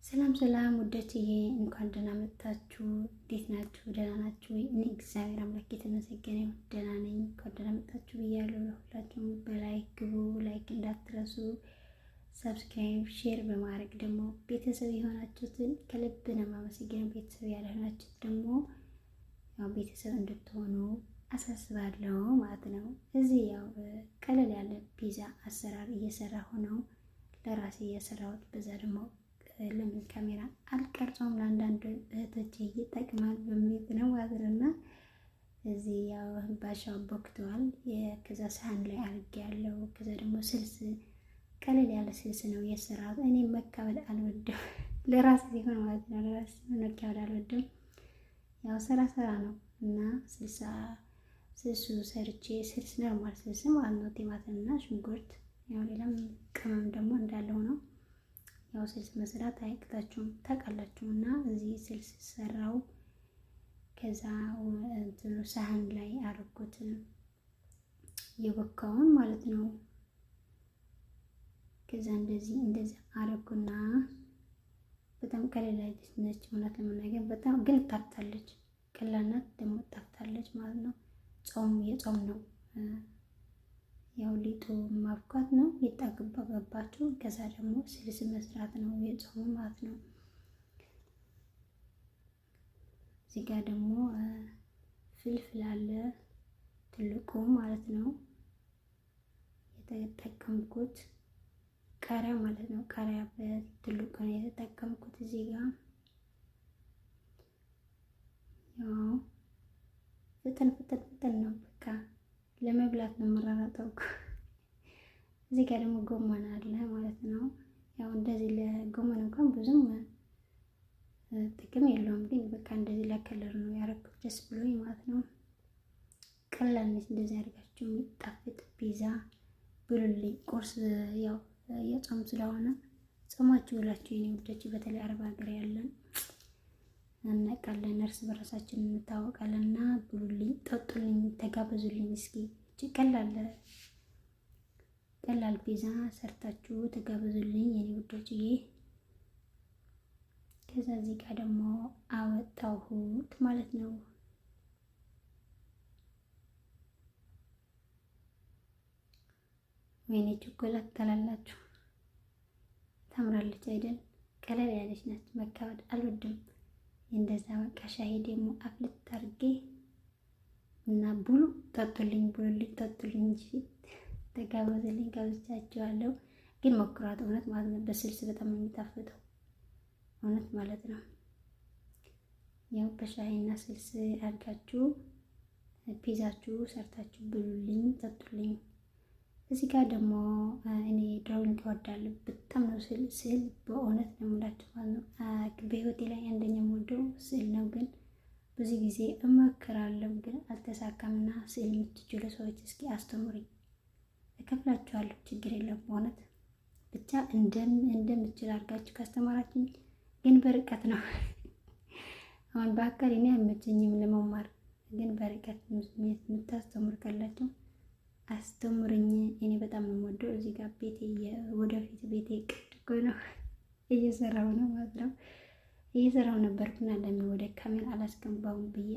ሰላም ሰላም ውዶችዬ፣ እንኳን ደህና መጣችሁ። እንዴት ናችሁ? ደህና ናችሁ? እኔ እግዚአብሔር አምላክ የተመሰገነ ይሁን ደህና ነኝ። እንኳን ደህና መጣችሁ ብያለሁ። ለሁላችሁም በላይክ ግቡ፣ ላይክ እንዳትረሱ፣ ሰብስክራይብ፣ ሼር በማድረግ ደግሞ ቤተሰብ የሆናችሁትን ከልብ ነው የማመሰግነው። ቤተሰብ ያልሆናችሁት ደግሞ ያው ቤተሰብ እንድትሆኑ አሳስባለሁ ማለት ነው። እዚህ ያው ቀለል ያለ ፒዛ አሰራር እየሰራሁ ነው፣ ለራሴ እየሰራሁት። በዛ ደግሞ ለምን ካሜራ አልቀርጾም ለአንዳንድ እህቶች ይጠቅማል በሚል ነው ዋዝርና እዚህ ያው ባሻው ቦክተዋል። ከዛ ሳህን ላይ አድርጌ ያለው። ከዛ ደግሞ ስልስ ቀለል ያለ ስልስ ነው የሰራሁት። እኔ መካበድ አልወድም ለራስ ሲሆን ማለት ነው። ለራስ መካበድ አልወድም። ያው ስራ ነው እና ስልሱ ሰርቼ ስልስ ኖርማል ስልስ ማለት ነው። ቲማቲምና ሽንኩርት ያው ሌላም ቅመም ደግሞ እንዳለው ነው። ያው ስልስ መስራት አይቅታችሁም ታውቃላችሁ። እና እዚህ ስልስ ሰራው። ከዛ እንትኑ ሳህን ላይ አረኩት የበካውን ማለት ነው። ከዛ እንደዚህ አረኩና በጣም ቀለል ያለች ነች ማለት ለመናገር በጣም ግን ታፍታለች። ቀላል ናት ደግሞ ታፍታለች ማለት ነው። የጾም ነው። ያው ሊጡ ማብኳት ነው ይጣገባባችሁ። ከዛ ደግሞ ስልስ መስራት ነው የጾሙ ማለት ነው። እዚህ ጋር ደግሞ ፍልፍል አለ ትልቁ ማለት ነው። የተጠቀምኩት ቃሪያ ማለት ነው። ቃሪያ በትልቁ ነው የተጠቀምኩት። እዚህ ጋር ያው ፍጥን ነው በቃ ለመብላት ነው የምራራጠው። እዚህ ጋር ደግሞ ጎመን አለ ማለት ነው። ያው እንደዚህ ለጎመን እንኳን ብዙም ጥቅም የለውም፣ ግን በቃ እንደዚህ ለከለር ነው ያረኩት ደስ ብሎኝ ማለት ነው። ቀላል ነች። እንደዚህ አድርጋችሁ የሚጣፍጥ ፒዛ ብሉልኝ። ቁርስ ያው የጾም ስለሆነ ጾማችሁ ብላችሁ የኔ ውዶች፣ በተለይ አረብ ሀገር ያለን እናውቃለን፣ እርስ በራሳችን እንታወቃለን። እና ብሉልኝ፣ ጠጡልኝ፣ ተጋበዙልኝ። እስኪ ቀላል ፒዛ ሰርታችሁ ተጋበዙልኝ የኔ ውዶችዬ። ከዛ እዚህ ጋር ደግሞ አወጣሁት ማለት ነው። ወይኔ ቾኮላት ታላላችሁ፣ ታምራለች አይደል? ቀለል ያለች ናት። መካወድ አልወድም። እንደዛ በቃ ሻይ ደግሞ አፍልት አድርጌ እና ብሉ፣ ጠጡልኝ፣ ብሉልኝ፣ ጠጡልኝ እንጂ ተጋበዙልኝ። ጋብቻችኋለሁ። ግን ሞክሯት እውነት ማለት ነው። በስልስ በጣም የሚጣፍጠው እውነት ማለት ነው። ያው በሻይና ስልስ አድርጋችሁ ፒዛችሁ ሰርታችሁ ብሉልኝ፣ ጠጡልኝ። እዚህ ጋር ደግሞ እኔ ድሮዊንግ እወዳለሁ በጣም ነው። ስዕል በእውነት ነው የምላችሁ ማለት ነው። በህይወቴ ላይ አንደኛ የምወደው ስዕል ነው። ግን ብዙ ጊዜ እሞክራለሁ ግን አልተሳካምና ስዕል የምትችሉ ሰዎች እስኪ አስተምሩኝ፣ እከፍላችኋለሁ፣ ችግር የለም። በእውነት ብቻ እንደምችል አድርጋችሁ ካስተማራችሁኝ። ግን በርቀት ነው አሁን በአካል እኔ አይመቸኝም ለመማር። ግን በርቀት የምታስተምሩ ካላችሁ አስተምሩኝ። እኔ በጣም ነው የምወደው። እዚህ ጋር ቤቴ ወደፊት ቤቴ ቅድቆ ነው እየሰራው ነው ማለት ነው። እየሰራው ነበርኩና ለምን ወደ ካሜራ አላስገባውም ብዬ